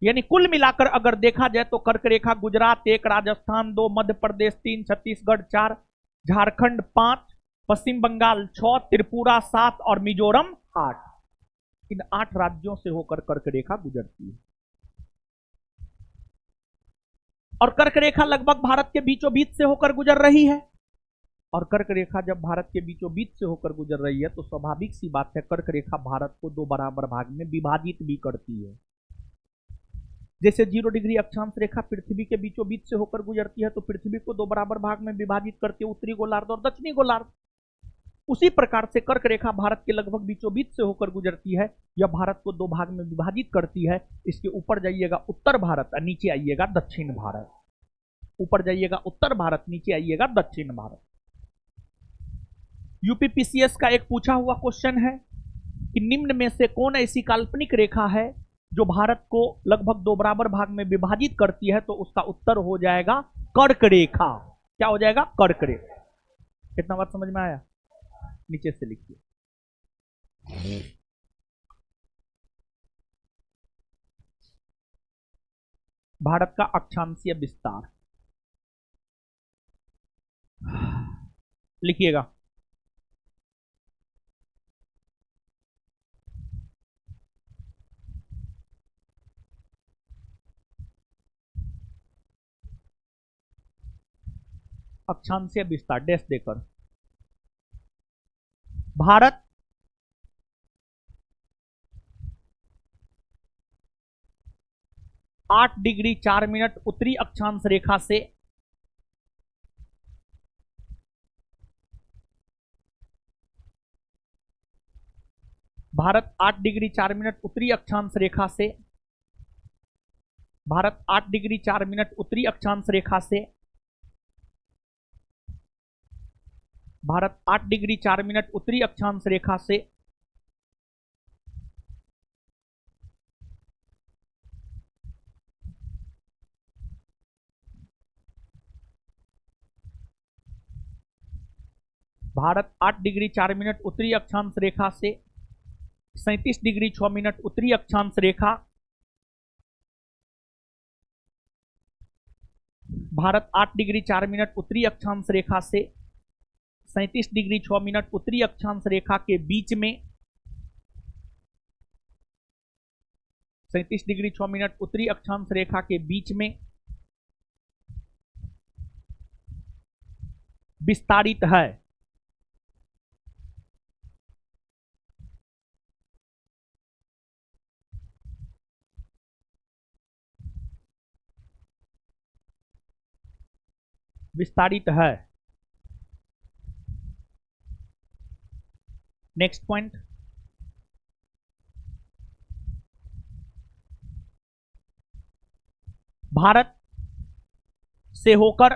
यानी कुल मिलाकर अगर देखा जाए तो कर्क रेखा गुजरात 1, राजस्थान 2, मध्य प्रदेश 3, छत्तीसगढ़ 4, झारखंड 5, पश्चिम बंगाल 6, त्रिपुरा 7 और मिजोरम 8, इन 8 राज्यों से होकर कर्क रेखा गुजरती है। और कर्क रेखा लगभग भारत के बीचों बीच से होकर गुजर रही है। और कर्क रेखा जब भारत के बीचों बीच से होकर गुजर रही है तो स्वाभाविक सी बात है, कर्क रेखा भारत को 2 बराबर भाग में विभाजित भी करती है। जैसे 0 डिग्री अक्षांश रेखा पृथ्वी के बीचों बीच से होकर गुजरती है, तो पृथ्वी को 2 बराबर भाग में विभाजित करती है, उत्तरी गोलार्ध और दक्षिणी गोलार्ध। उसी प्रकार से कर्क रेखा भारत के लगभग बीचों बीच से होकर गुजरती है, यह भारत को 2 भाग में विभाजित करती है। इसके ऊपर जाइएगा उत्तर भारत और नीचे आइएगा दक्षिण भारत, ऊपर जाइएगा उत्तर भारत, नीचे आइएगा दक्षिण भारत। यूपीपीसीएस का एक पूछा हुआ क्वेश्चन है कि निम्न में से कौन ऐसी काल्पनिक रेखा है जो भारत को लगभग 2 बराबर भाग में विभाजित करती है, तो उसका उत्तर हो जाएगा कर्क रेखा। क्या हो जाएगा? कर्क रेखा। कितना बात समझ में आया? नीचे से लिखिए। भारत का अक्षांशीय विस्तार लिखिएगा। अक्षांशीय विस्तार डैश देकर। भारत 8 डिग्री 4 मिनट उत्तरी अक्षांश रेखा से भारत 8 डिग्री 4 मिनट उत्तरी अक्षांश रेखा से भारत 8 डिग्री 4 मिनट उत्तरी अक्षांश रेखा से भारत 8 डिग्री 4 मिनट उत्तरी अक्षांश रेखा से भारत 8 डिग्री 4 मिनट उत्तरी अक्षांश रेखा से 37 डिग्री 6 मिनट उत्तरी अक्षांश रेखा भारत 8 डिग्री 4 मिनट उत्तरी अक्षांश रेखा से 37 डिग्री 6 मिनट उत्तरी अक्षांश रेखा के बीच में 37 डिग्री 6 मिनट उत्तरी अक्षांश रेखा के बीच में विस्तारित है। विस्तारित है। नेक्स्ट पॉइंट, भारत से होकर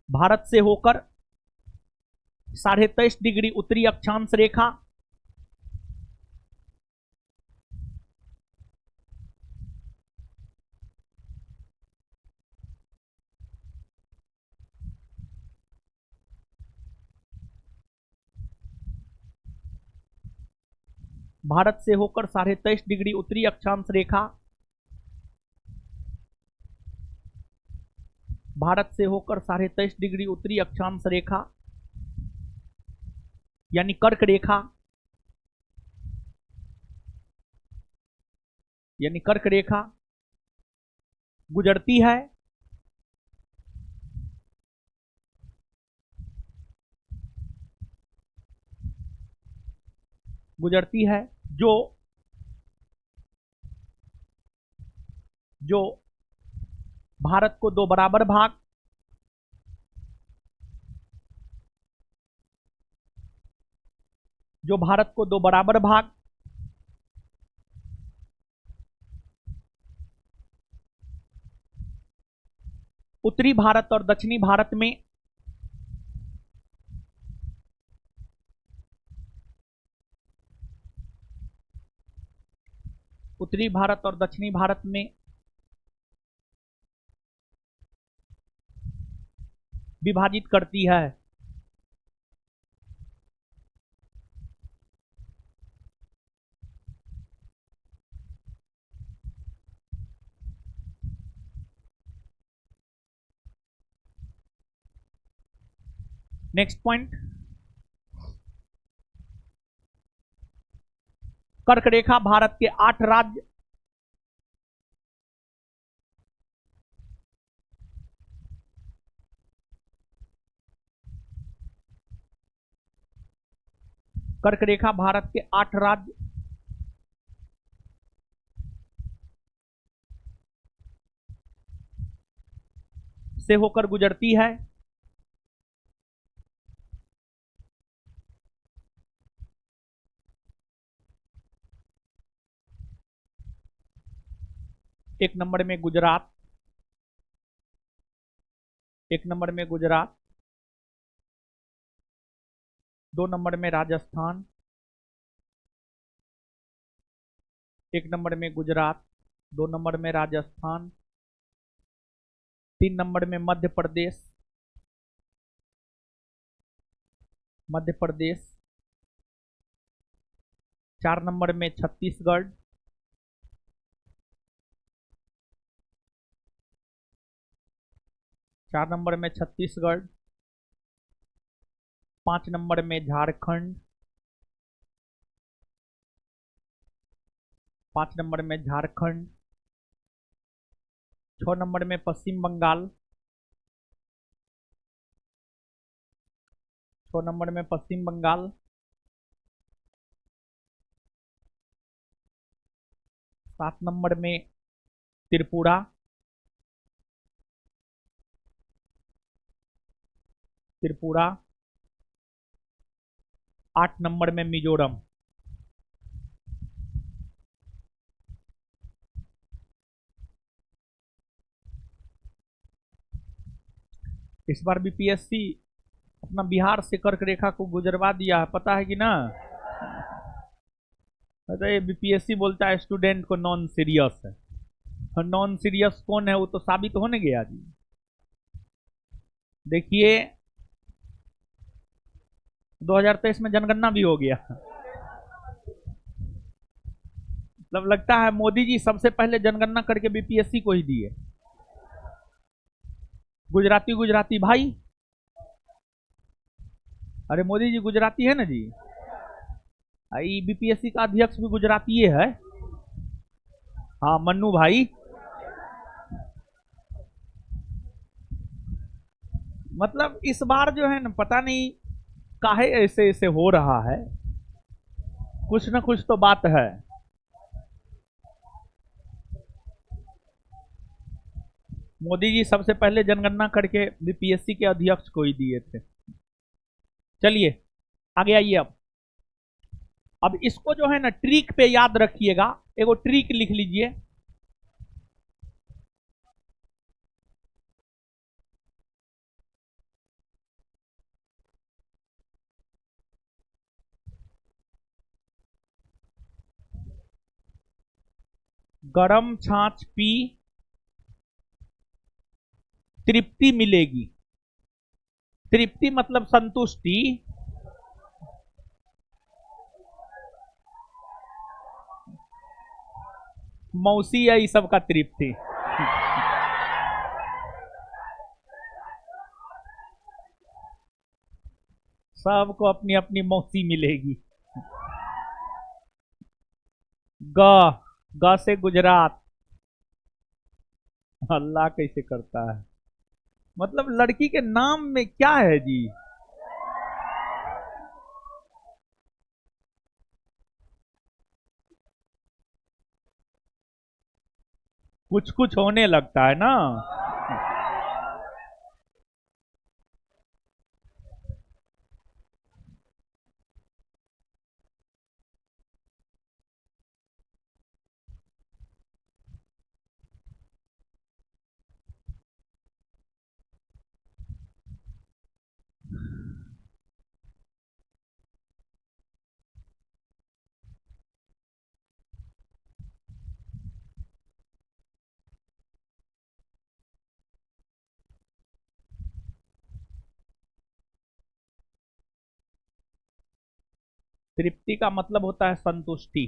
भारत से होकर 23.5 डिग्री उत्तरी अक्षांश रेखा भारत से होकर 23.5 डिग्री उत्तरी अक्षांश रेखा भारत से होकर 23.5 डिग्री उत्तरी अक्षांश रेखा यानी कर्क रेखा गुजरती है। जो भारत को दो बराबर भाग उत्तरी भारत और दक्षिणी भारत में विभाजित करती है। नेक्स्ट पॉइंट, कर्क रेखा भारत के 8 राज्य कर्क रेखा भारत के 8 राज्य से होकर गुजरती है। एक नंबर में गुजरात, 2 नंबर में राजस्थान, 1 नंबर में गुजरात, 2 नंबर में राजस्थान, 3 नंबर में मध्य प्रदेश, 4 नंबर में छत्तीसगढ़, 5 नंबर में झारखंड, 5 नंबर में झारखंड, 6 नंबर में पश्चिम बंगाल, 6 नंबर में पश्चिम बंगाल, 7 नंबर में त्रिपुरा, 8 नंबर में मिजोरम। इस बार बीपीएससी अपना बिहार से कर्क रेखा को गुजरवा दिया है, पता है कि ना? अरे बीपीएससी बोलता है स्टूडेंट को नॉन सीरियस है, और नॉन सीरियस कौन है वो तो साबित होने गया जी। देखिए 2023 में जनगणना भी हो गया, मतलब लगता है मोदी जी सबसे पहले जनगणना करके बीपीएससी को ही दिए। गुजराती गुजराती भाई, अरे मोदी जी गुजराती है ना जी, आई बीपीएससी का अध्यक्ष भी गुजराती है। हाँ मन्नू भाई, मतलब इस बार जो है ना पता नहीं काहे ऐसे ऐसे हो रहा है, कुछ ना कुछ तो बात है। मोदी जी सबसे पहले जनगणना करके बीपीएससी के अध्यक्ष को ही दिए थे। चलिए आगे आइए। अब इसको जो है ना ट्रिक पे याद रखिएगा, एगो ट्रिक लिख लीजिए। गरम छाछ पी तृप्ति मिलेगी। तृप्ति मतलब संतुष्टि, मौसी है इस सब का तृप्ति। सबको अपनी अपनी मौसी मिलेगी। ग ग से गुजरात। अल्लाह कैसे करता है, मतलब लड़की के नाम में क्या है जी। कुछ कुछ होने लगता है ना। तृप्ति का मतलब होता है संतुष्टि।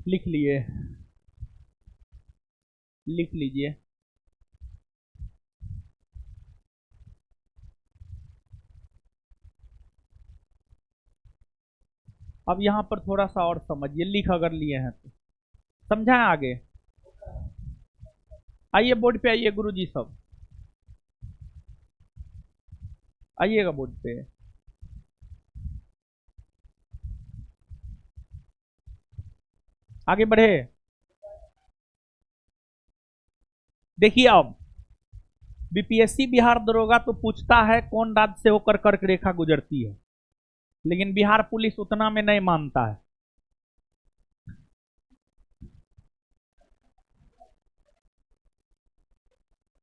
लिख लिए, लिख लीजिए। अब यहां पर थोड़ा सा और समझिए, लिख अगर लिए हैं तो समझाएं आगे। आइए बोर्ड पे आइए गुरुजी सब, आइएगा बोर्ड पे। आगे बढ़े। देखिए अब बीपीएससी बिहार दरोगा तो पूछता है कौन राज्य से होकर कर्क रेखा गुजरती है, लेकिन बिहार पुलिस उतना में नहीं मानता है।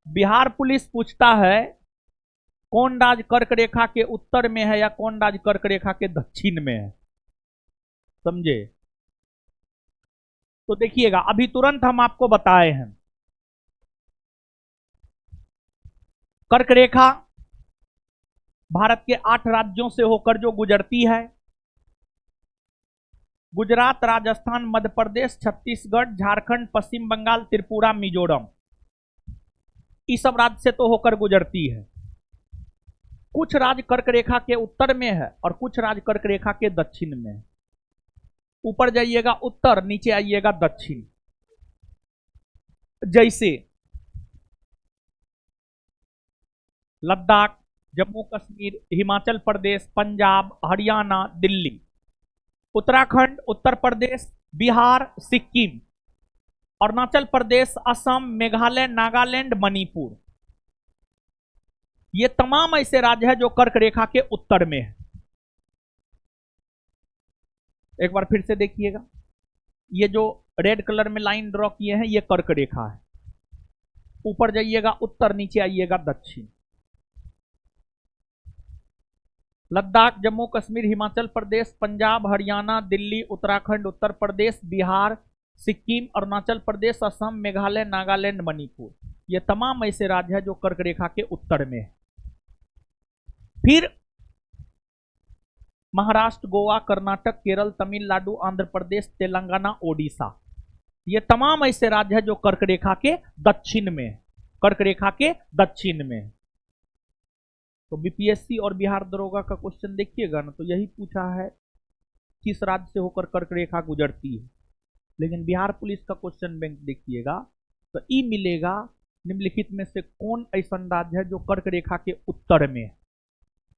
बिहार पुलिस पूछता है कौन राज्य कर्क रेखा के उत्तर में है या कौन राज्य कर्क रेखा के दक्षिण में है, समझे? तो देखिएगा अभी तुरंत हम आपको बताए हैं कर्क रेखा भारत के 8 राज्यों से होकर जो गुजरती है। गुजरात, राजस्थान, मध्य प्रदेश, छत्तीसगढ़, झारखंड, पश्चिम बंगाल, त्रिपुरा, मिजोरम, इस सब राज्य से तो होकर गुजरती है। कुछ राज्य कर्क रेखा के उत्तर में है और कुछ राज्य कर्क रेखा के दक्षिण में है। ऊपर जाइएगा उत्तर, नीचे आइएगा दक्षिण। जैसे लद्दाख, जम्मू कश्मीर, हिमाचल प्रदेश, पंजाब, हरियाणा, दिल्ली, उत्तराखंड, उत्तर प्रदेश, बिहार, सिक्किम, अरुणाचल प्रदेश, असम, मेघालय, नागालैंड, मणिपुर, ये तमाम ऐसे राज्य हैं जो कर्क रेखा के उत्तर में है। एक बार फिर से देखिएगा, ये जो रेड कलर में लाइन ड्रॉ किए हैं ये कर्क रेखा है। ऊपर जाइएगा उत्तर, नीचे आइएगा दक्षिण। लद्दाख, जम्मू कश्मीर, हिमाचल प्रदेश, पंजाब, हरियाणा, दिल्ली, उत्तराखंड, उत्तर प्रदेश, बिहार, सिक्किम, अरुणाचल प्रदेश, असम, मेघालय, नागालैंड, मणिपुर, ये तमाम ऐसे राज्य हैं जो कर्क रेखा के उत्तर में है। फिर महाराष्ट्र, गोवा, कर्नाटक, केरल, तमिलनाडु, आंध्र प्रदेश, तेलंगाना, ओडिशा, ये तमाम ऐसे राज्य हैं जो कर्क रेखा के दक्षिण में है। कर्क रेखा के दक्षिण में। तो बीपीएससी और बिहार दरोगा का क्वेश्चन देखिएगा ना, तो यही पूछा है किस राज्य से होकर कर्क रेखा गुजरती है। लेकिन बिहार पुलिस का क्वेश्चन बैंक देखिएगा तो ई मिलेगा, निम्नलिखित में से कौन ऐसा राज्य है जो कर्क रेखा के उत्तर में है।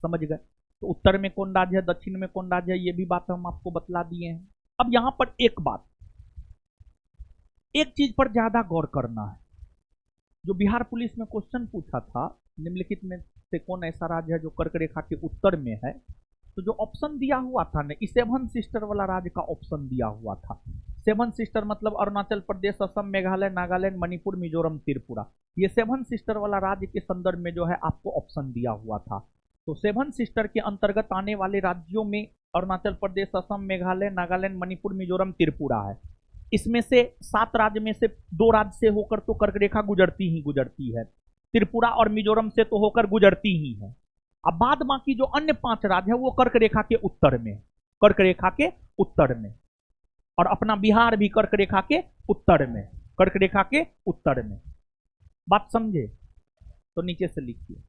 समझ गए? तो उत्तर में कौन राज्य है, दक्षिण में कौन राज्य है, ये भी बात हम आपको बतला दिए हैं। अब यहां पर एक बात, एक चीज पर ज्यादा गौर करना है। जो बिहार पुलिस में क्वेश्चन पूछा था, निम्नलिखित में से कौन ऐसा राज्य है जो कर्क रेखा के उत्तर में है, तो जो ऑप्शन दिया हुआ था ना, इस 7 सिस्टर वाला राज्य का ऑप्शन दिया हुआ था। 7 सिस्टर मतलब अरुणाचल प्रदेश, असम, मेघालय, नागालैंड, मणिपुर, मिजोरम, त्रिपुरा, ये 7 सिस्टर वाला राज्य के संदर्भ में जो है आपको ऑप्शन दिया हुआ था। तो 7 सिस्टर के अंतर्गत आने वाले राज्यों में अरुणाचल प्रदेश, असम, मेघालय, नागालैंड, मणिपुर, मिजोरम, त्रिपुरा है। इसमें से 7 राज्य में से 2 राज्य से होकर तो कर्क रेखा गुजरती है। त्रिपुरा और मिजोरम से तो होकर गुजरती ही है। अब बाद बाकी जो अन्य 5 राज्य है वो कर्क रेखा के उत्तर में, कर्क रेखा के उत्तर में, और अपना बिहार भी कर्क रेखा के उत्तर में, कर्क रेखा के उत्तर में। बात समझे? तो नीचे से लिखिए।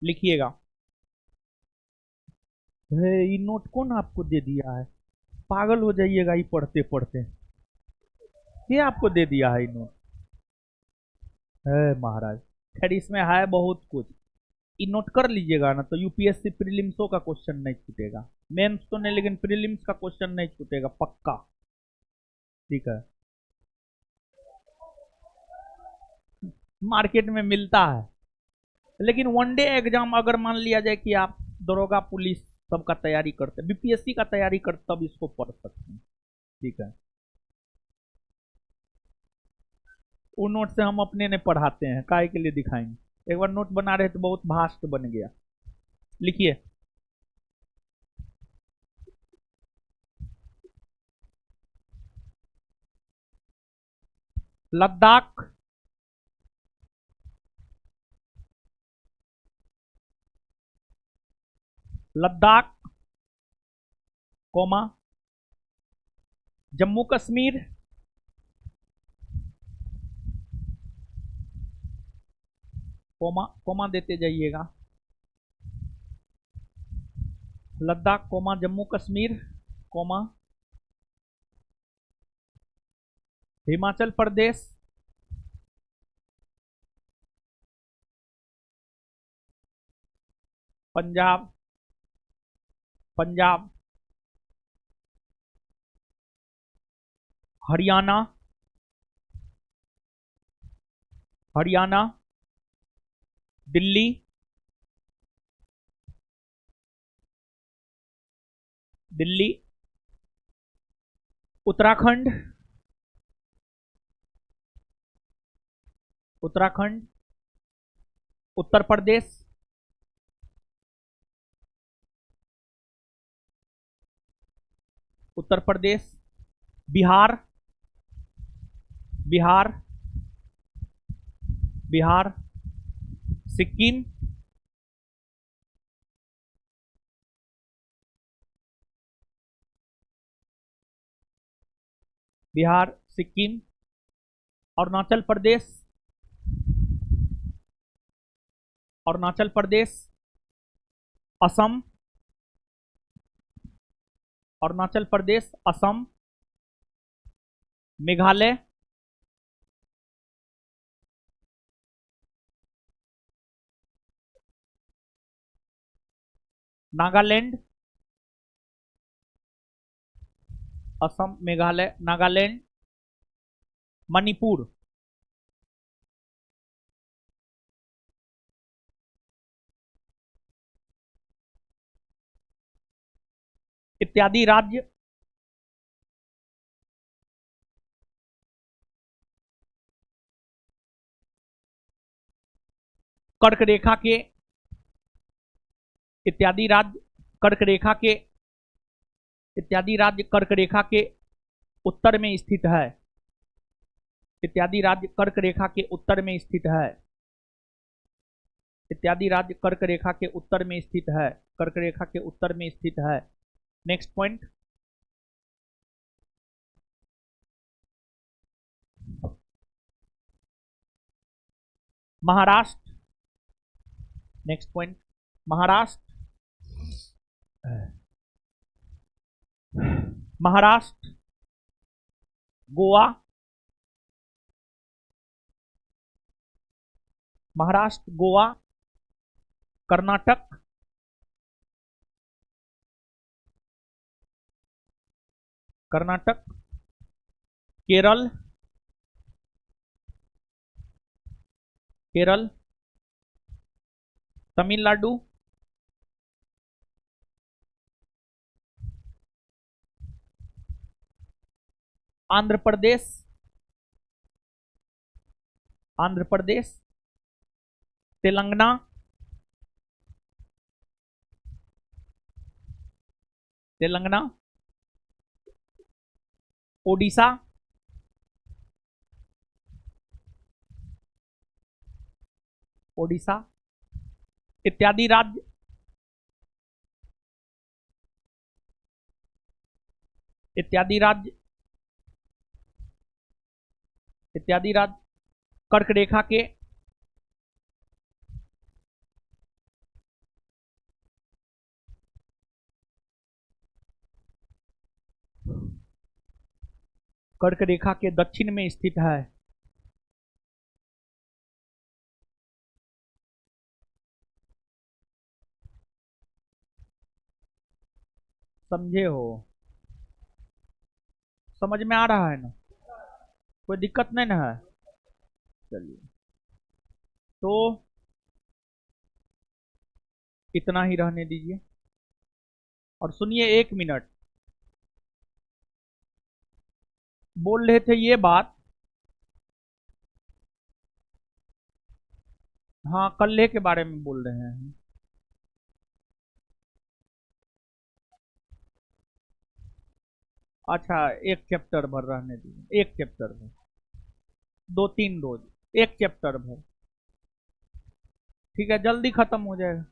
लिखिएगा। ये नोट कौन आपको दे दिया है? पागल हो जाइएगा ये पढ़ते पढ़ते। ये आपको दे दिया है ये नोट? है महाराज, खैर इसमें है बहुत कुछ, ये नोट कर लीजिएगा ना, तो यूपीएससी प्रीलिम्सों का क्वेश्चन नहीं छूटेगा। मेंस तो नहीं, लेकिन प्रीलिम्स का क्वेश्चन नहीं छूटेगा पक्का। ठीक है, मार्केट में मिलता है, लेकिन वनडे एग्जाम अगर मान लिया जाए कि आप दरोगा पुलिस सबका तैयारी करते, बीपीएससी का तैयारी करते, तब इसको पढ़ सकते हैं। ठीक है, वो नोट से हम अपने ने पढ़ाते हैं, काय के लिए दिखाएंगे। एक बार नोट बना रहे तो बहुत भास्ट बन गया। लिखिए। Ladakh, Ladakh, comma, Jammu Kashmir, comma, comma देते जाइएगा। लद्दाख, कोमा, जम्मू कश्मीर, कोमा, हिमाचल प्रदेश, पंजाब, पंजाब, हरियाणा, हरियाणा, दिल्ली, दिल्ली, उत्तराखंड, उत्तराखंड, उत्तर प्रदेश, उत्तर प्रदेश, बिहार, बिहार, बिहार, सिक्किम, बिहार, सिक्किम, अरुणाचल प्रदेश, अरुणाचल प्रदेश, असम, अरुणाचल प्रदेश, असम, मेघालय, नागालैंड, असम, मेघालय, नागालैंड, मणिपुर, इत्यादि राज्य कर्क रेखा के, इत्यादि राज्य कर्क रेखा के, इत्यादि राज्य कर्क रेखा के उत्तर में स्थित है, इत्यादि राज्य कर्क रेखा के उत्तर में स्थित है, इत्यादि राज्य कर्क रेखा के उत्तर में स्थित है, कर्क रेखा के उत्तर में स्थित है। Next point, Maharashtra, next point, Maharashtra, Maharashtra, Goa, Maharashtra, Goa, Karnataka, Karnataka, Kerala, Kerala, Tamil Nadu, Andhra Pradesh, Andhra Pradesh, Telangana, Telangana, Odisha, Odisha, इत्यादि राज्य इत्यादि राज्य इत्यादि राज्य कर्क रेखा के कर्क रेखा के दक्षिण में स्थित है। समझे हो? समझ में आ रहा है ना? कोई दिक्कत नहीं ना है? चलिए, तो इतना ही रहने दीजिए और सुनिए, 1 मिनट बोल रहे थे ये बात। हाँ, कल्ले के बारे में बोल रहे हैं। अच्छा, एक चैप्टर भर रहने दीजिए, एक चैप्टर भर, 2-3 रोज, एक चैप्टर भर, ठीक है, जल्दी खत्म हो जाएगा।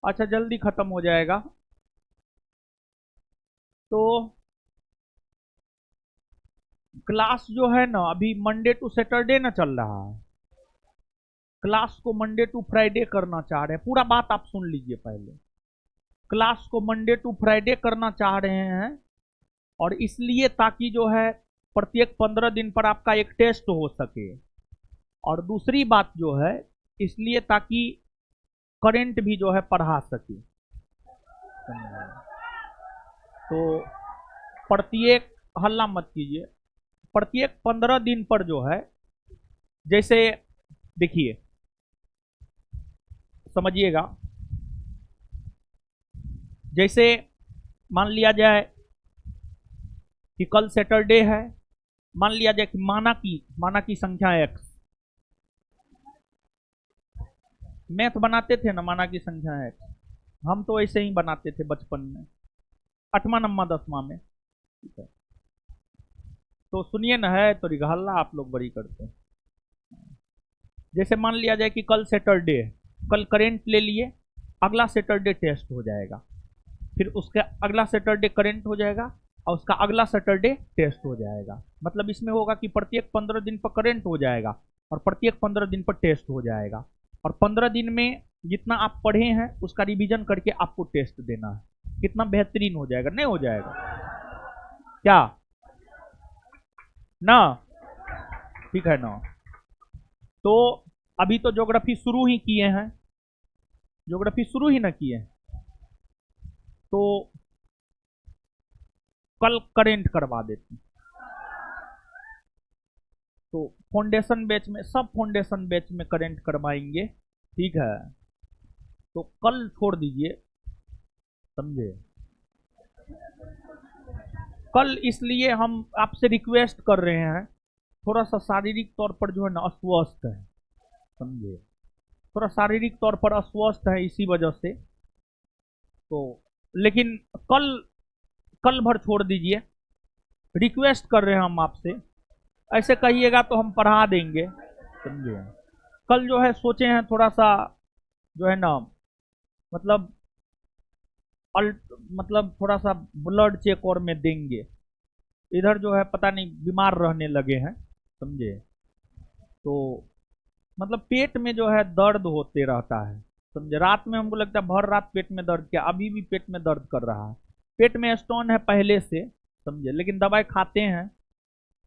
अच्छा, जल्दी खत्म हो जाएगा। तो क्लास जो है ना, अभी मंडे टू सैटरडे ना चल रहा है, क्लास को मंडे टू फ्राइडे करना चाह रहे हैं। पूरा बात आप सुन लीजिए पहले। क्लास को मंडे टू फ्राइडे करना चाह रहे हैं, और इसलिए ताकि जो है प्रत्येक 15 दिन पर आपका एक टेस्ट हो सके, और दूसरी बात जो है इसलिए ताकि करंट भी जो है पढ़ा सके। तो प्रत्येक, हल्ला मत कीजिए, प्रत्येक 15 दिन पर जो है, जैसे देखिए, समझिएगा, जैसे मान लिया जाए कि कल सैटरडे है, मान लिया जाए कि माना की संख्या x, मैथ बनाते थे ना, माना की संख्या x, हम तो ऐसे ही बनाते थे बचपन में। 8वां नंबर 10वां में, ठीक है। तो सुनिए ना, है तो रिघालना आप लोग बड़ी करते हैं। जैसे मान लिया जाए कि कल सैटरडे है, कल करेंट ले लिए, अगला सैटरडे टेस्ट हो जाएगा, फिर उसका अगला सैटरडे करंट हो जाएगा और उसका अगला सैटरडे टेस्ट हो जाएगा। मतलब इसमें होगा कि प्रत्येक 15 दिन पर करंट हो जाएगा और प्रत्येक 15 दिन पर टेस्ट हो जाएगा, और 15 दिन में जितना आप पढ़े हैं उसका रिवीजन करके आपको टेस्ट देना है। कितना बेहतरीन हो जाएगा, नहीं हो जाएगा क्या ना? ठीक है ना? तो अभी तो ज्योग्राफी शुरू ही किए हैं, ज्योग्राफी शुरू ही ना किए हैं, तो कल करेंट करवा देते हैं। तो फाउंडेशन बैच में, सब फाउंडेशन बैच में करेंट करवाएंगे, ठीक है। तो कल छोड़ दीजिए, समझे? कल इसलिए हम आपसे रिक्वेस्ट कर रहे हैं, थोड़ा सा शारीरिक तौर पर जो है ना अस्वस्थ है, समझे? थोड़ा शारीरिक तौर पर अस्वस्थ है इसी वजह से, तो लेकिन कल, कल भर छोड़ दीजिए, रिक्वेस्ट कर रहे हैं हम आपसे। ऐसे कहिएगा तो हम पढ़ा देंगे, समझे? कल जो है सोचे हैं थोड़ा सा जो है ना, मतलब मतलब थोड़ा सा ब्लड चेक और में देंगे। इधर जो है पता नहीं बीमार रहने लगे हैं, समझे? तो मतलब पेट में जो है दर्द होते रहता है, समझे? रात में हमको लगता है भर रात पेट में दर्द, क्या अभी भी पेट में दर्द कर रहा है। पेट में स्टोन है पहले से, समझे, लेकिन दवाई खाते हैं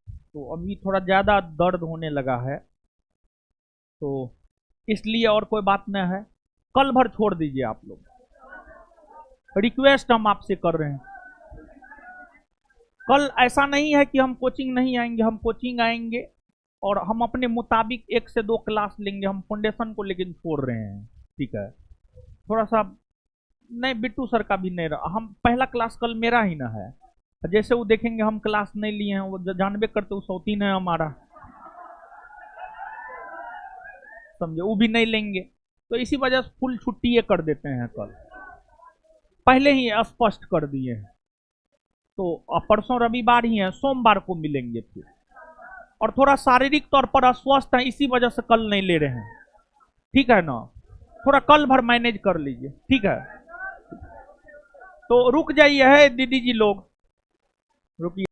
तो अभी थोड़ा ज़्यादा दर्द होने लगा है, तो इसलिए, और कोई बात नहीं है। कल भर छोड़ दीजिए आप लोग, रिक्वेस्ट हम आपसे कर रहे हैं। कल ऐसा नहीं है कि हम कोचिंग नहीं आएंगे, हम कोचिंग आएंगे और हम अपने मुताबिक 1 से 2 क्लास लेंगे, हम फाउंडेशन को लेकिन छोड़ रहे हैं, ठीक है। थोड़ा सा नहीं, बिट्टू सर का भी नहीं रहा, हम पहला क्लास कल मेरा ही ना है। जैसे वो देखेंगे हम क्लास नहीं लिए हैं, वो जानबे करते वो शौकीन है हमारा, समझे, वो भी नहीं लेंगे, तो इसी वजह से फुल छुट्टी ये कर देते हैं कल, पहले ही स्पष्ट कर दिए हैं। तो परसों रविवार ही है, सोमवार को मिलेंगे फिर। और थोड़ा शारीरिक तौर पर अस्वस्थ है इसी वजह से कल नहीं ले रहे हैं, ठीक है ना? थोड़ा कल भर मैनेज कर लीजिए, ठीक है? तो रुक जाइए है दीदी जी लोग, रुकिए।